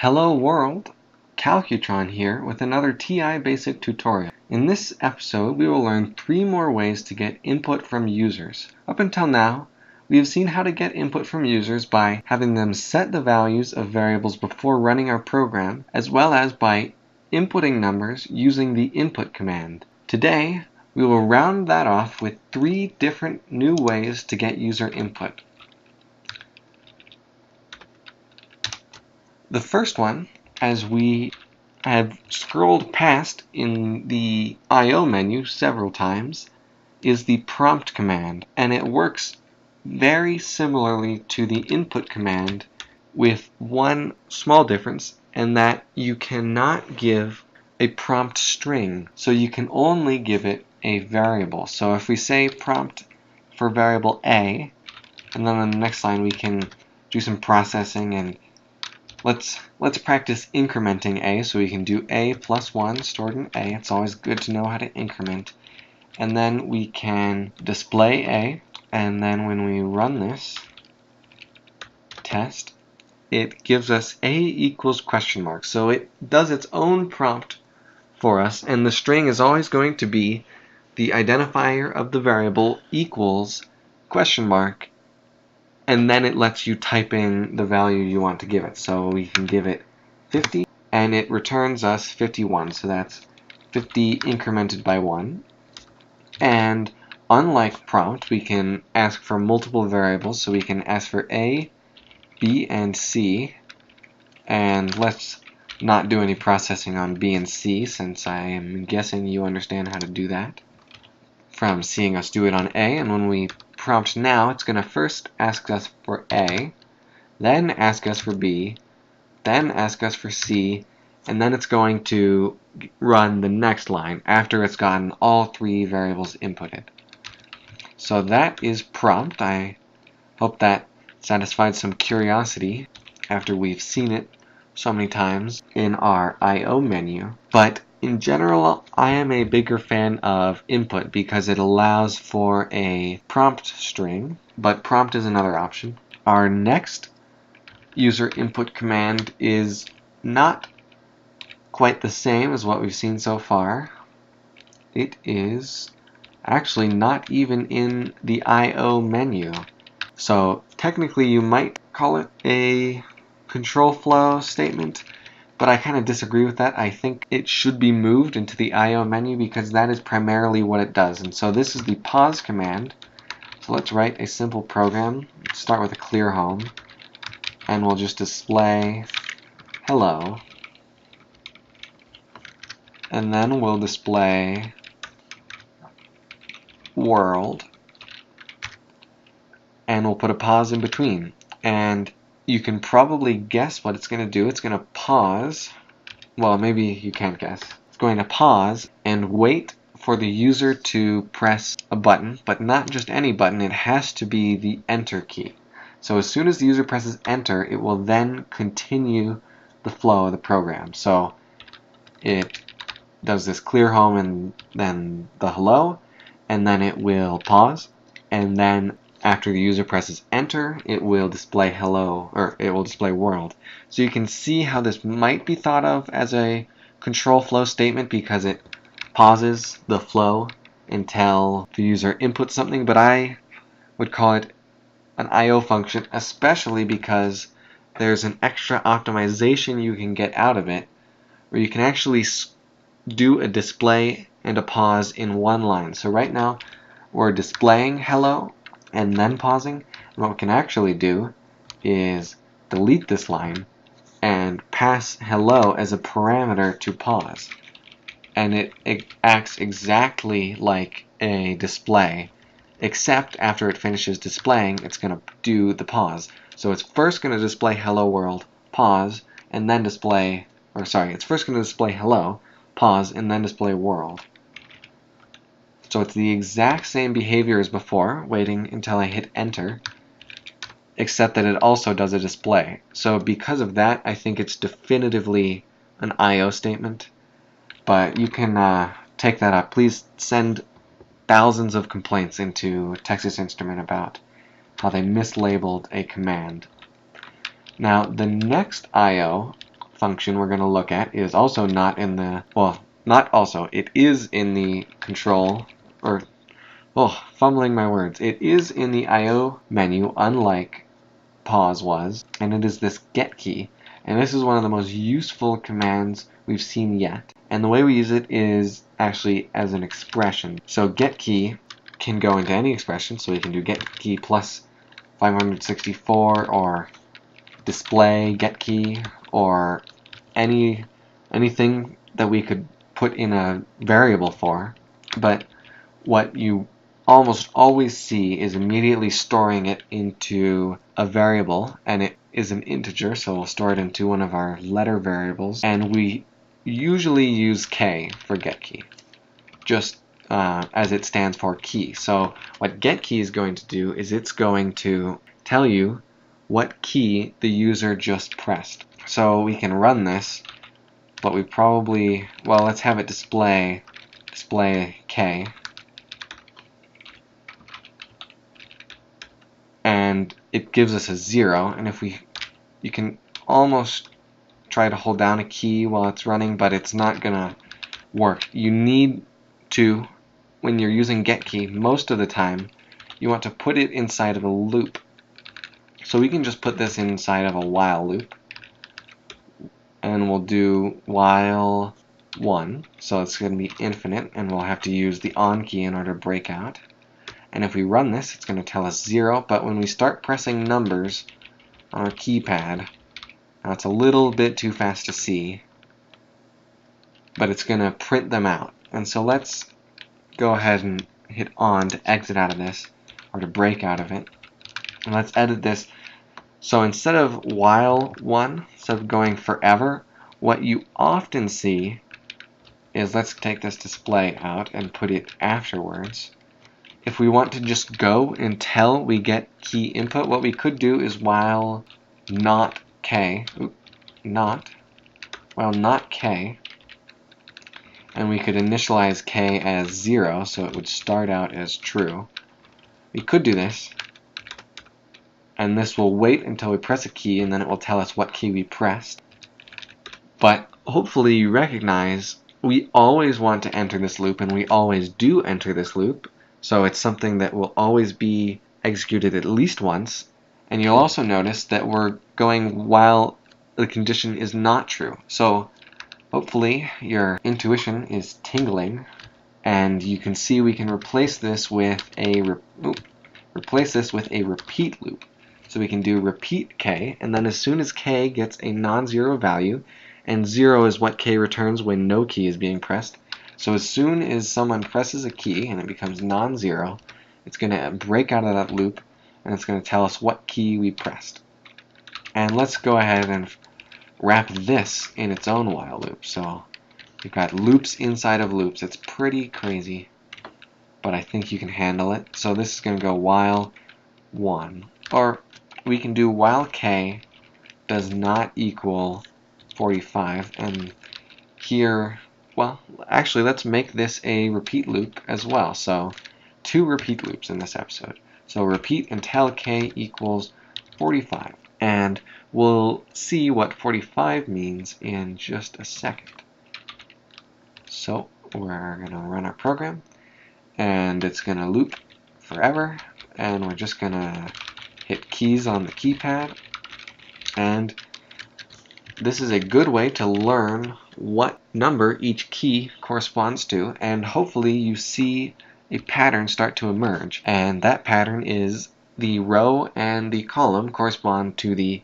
Hello world, Calcutron here with another TI basic tutorial. In this episode we will learn 3 more ways to get input from users. Up until now, we have seen how to get input from users by having them set the values of variables before running our program, as well as by inputting numbers using the input command. Today, we will round that off with 3 different new ways to get user input. The first one, as we have scrolled past in the I/O menu several times, is the prompt command, and it works very similarly to the input command with one small difference, and that you cannot give a prompt string, so you can only give it a variable. So if we say prompt for variable A, and then on the next line we can do some processing, and let's practice incrementing A. So we can do A plus 1 stored in A. It's always good to know how to increment. And then we can display A, and then when we run this test, it gives us A equals question mark. So it does its own prompt for us, and the string is always going to be the identifier of the variable equals question mark, and then it lets you type in the value you want to give it. So we can give it 50, and it returns us 51. So that's 50 incremented by 1. And unlike prompt, we can ask for multiple variables. So we can ask for A, B, and C. And let's not do any processing on B and C, since I am guessing you understand how to do that from seeing us do it on A. And when we prompt now, it's going to first ask us for A, then ask us for B, then ask us for C, and then it's going to run the next line after it's gotten all 3 variables inputted. So that is prompt. I hope that satisfied some curiosity after we've seen it so many times in our I/O menu. But in general, I am a bigger fan of input because it allows for a prompt string, but prompt is another option. Our next user input command is not quite the same as what we've seen so far. It is actually not even in the I/O menu. So technically you might call it a control flow statement, but I kind of disagree with that. I think it should be moved into the I/O menu because that is primarily what it does. And so this is the pause command. So let's write a simple program. Let's start with a clear home, and we'll just display hello. And then we'll display world, and we'll put a pause in between. And you can probably guess what it's going to do. It's going to pause. Well, maybe you can't guess. It's going to pause and wait for the user to press a button, but not just any button. It has to be the enter key. So as soon as the user presses enter, it will then continue the flow of the program. So it does this clear home and then the hello, and then it will pause, and then after the user presses enter, it will display hello, or it will display world. So you can see how this might be thought of as a control flow statement because it pauses the flow until the user inputs something, but I would call it an I/O function, especially because there's an extra optimization you can get out of it, where you can actually do a display and a pause in one line. So right now we're displaying hello and then pausing, and what we can actually do is delete this line and pass hello as a parameter to pause, and it acts exactly like a display, except after it finishes displaying, it's going to do the pause. So it's first going to display hello world, pause, and then display, or sorry, it's first going to display hello, pause, and then display world. So it's the exact same behavior as before, waiting until I hit enter, except that it also does a display. So because of that, I think it's definitively an I/O statement, but you can take that up. Please send thousands of complaints into Texas Instrument about how they mislabeled a command. Now the next I/O function we're going to look at is also not in the, well, not also, it is in the control, or, oh, fumbling my words. It is in the I/O menu, unlike pause was, and it is this get key. And this is one of the most useful commands we've seen yet. And the way we use it is actually as an expression. So get key can go into any expression, so we can do get key plus 564, or display get key, or anything that we could put in a variable for. But what you almost always see is immediately storing it into a variable, and it is an integer, so we'll store it into one of our letter variables, and we usually use k for get key, just as it stands for key. So what get key is going to do is it's going to tell you what key the user just pressed. So we can run this, but we probably, well, let's have it display k, and it gives us a 0. And if you can almost try to hold down a key while it's running, but it's not gonna work. You need to, when you're using get key, most of the time you want to put it inside of a loop. So we can just put this inside of a while loop, and we'll do while 1, so it's going to be infinite, and we'll have to use the on key in order to break out. And if we run this, it's going to tell us 0, but when we start pressing numbers on our keypad, now it's a little bit too fast to see, but it's going to print them out. And so let's go ahead and hit on to exit out of this, or to break out of it. And let's edit this. So instead of while 1, instead of going forever, what you often see is, let's take this display out and put it afterwards. If we want to just go until we get key input, what we could do is while not k, while not k, and we could initialize k as 0, so it would start out as true. We could do this, and this will wait until we press a key, and then it will tell us what key we pressed. But hopefully you recognize we always want to enter this loop, and we always do enter this loop, so it's something that will always be executed at least once. And you'll also notice that we're going while the condition is not true. So hopefully your intuition is tingling, and you can see we can replace this with a repeat loop. So we can do repeat k, and then as soon as k gets a non-zero value, and 0 is what k returns when no key is being pressed, so as soon as someone presses a key and it becomes non-zero, it's going to break out of that loop, and it's going to tell us what key we pressed. And let's go ahead and wrap this in its own while loop. So we've got loops inside of loops. It's pretty crazy, but I think you can handle it. So this is going to go while 1, or we can do while k does not equal 45, and here, well, actually let's make this a repeat loop as well. So 2 repeat loops in this episode. So repeat until k equals 45, and we'll see what 45 means in just a second. So we're going to run our program, and it's going to loop forever, and we're just going to hit keys on the keypad, and this is a good way to learn what number each key corresponds to, and hopefully you see a pattern start to emerge, and that pattern is the row and the column correspond to the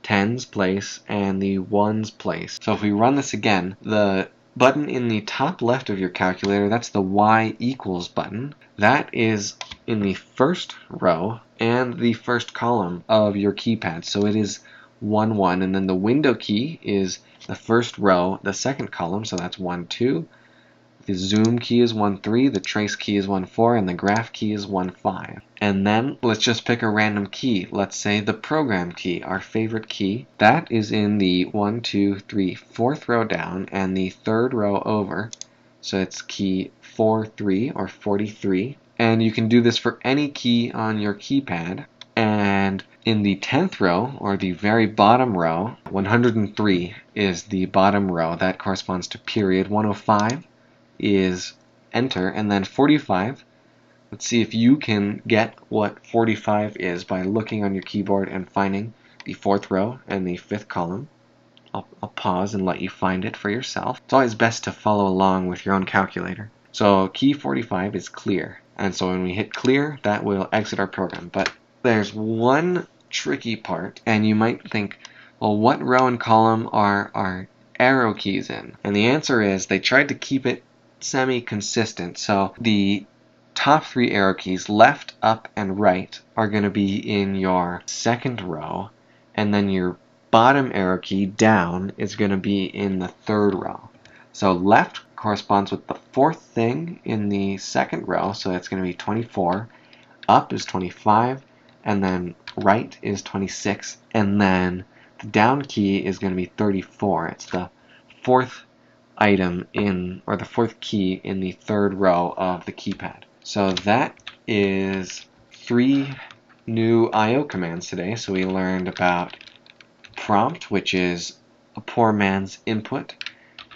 tens place and the ones place. So if we run this again, the button in the top left of your calculator, that's the y equals button, that is in the first row and the first column of your keypad. So it is 1, 1, and then the window key is the first row, the second column, so that's 1, 2. The zoom key is 1, 3, the trace key is 1, 4, and the graph key is 1, 5. And then let's just pick a random key. Let's say the program key, our favorite key. That is in the 1, 2, 3, 4th row down and the 3rd row over. So it's key 4, 3 or 43. And you can do this for any key on your keypad. And in the 10th row, or the very bottom row, 103 is the bottom row. That corresponds to period. 105 is enter, and then 45. Let's see if you can get what 45 is by looking on your keyboard and finding the 4th row and the 5th column. I'll pause and let you find it for yourself. It's always best to follow along with your own calculator. So key 45 is clear. And so when we hit clear, that will exit our program. But there's one tricky part, and you might think, well, what row and column are our arrow keys in? And the answer is they tried to keep it semi-consistent. So the top 3 arrow keys, left, up, and right, are going to be in your 2nd row, and then your bottom arrow key down is going to be in the 3rd row. So left corresponds with the 4th thing in the 2nd row, so that's going to be 24. Up is 25, and then right is 26, and then the down key is going to be 34. It's the 4th item in, or the 4th key in the 3rd row of the keypad. So that is 3 new I/O commands today. So we learned about prompt, which is a poor man's input,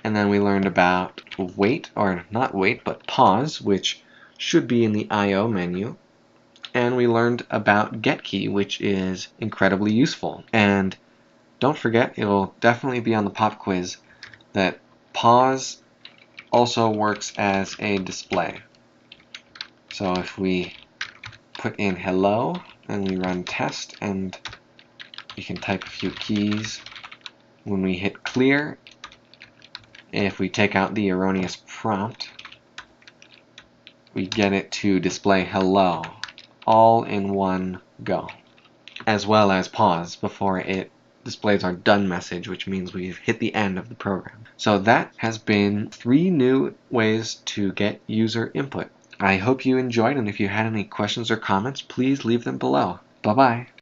and then we learned about wait, or not wait, but pause, which should be in the I/O menu, and we learned about get key, which is incredibly useful. And don't forget, it will definitely be on the pop quiz, that pause also works as a display. So if we put in hello and we run test, and we can type a few keys, when we hit clear, if we take out the erroneous prompt, we get it to display hello all in one go, as well as pause before it displays our done message, which means we've hit the end of the program. So that has been 3 new ways to get user input. I hope you enjoyed, and if you had any questions or comments, please leave them below. Bye-bye.